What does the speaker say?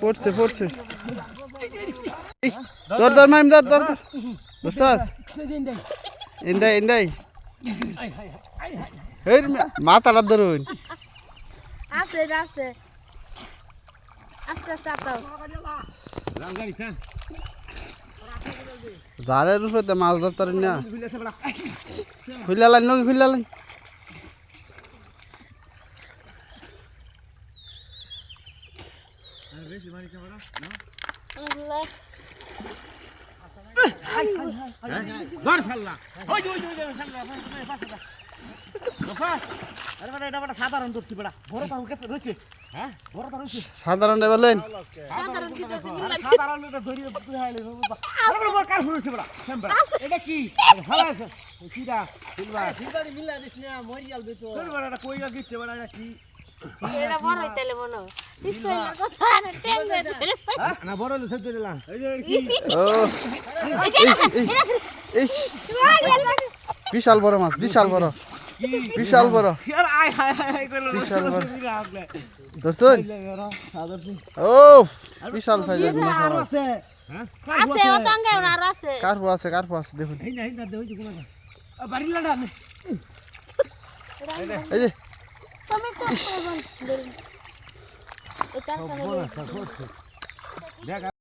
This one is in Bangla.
পড়ছে পড়ছে ধর ধর মাইম ধর ধর ধর ধরছাস ইন্দাই ইন্দাই এই মাথাটা ধরুন আস্তে আস্তে আস্তে আস্তে আতাও জালের উপরে মাছ ধরতে না খুললালেন নদী খুললালেন সাধারণ বললেন এটা বড় হইতেলে মনে পিছনের কথা না টেনবে না বড় হলে সব দিলাম ও বিশাল বড় মাছ বিশাল বড় বিশাল বড় বিশাল বড় ধরছুন ও বিশাল সাইজের মাছ আছে অতঙ্গে আর আছে কার্পো আছে দেখুন এই না দেই কোন বাড়িলা না এই যে তুমি তো এটা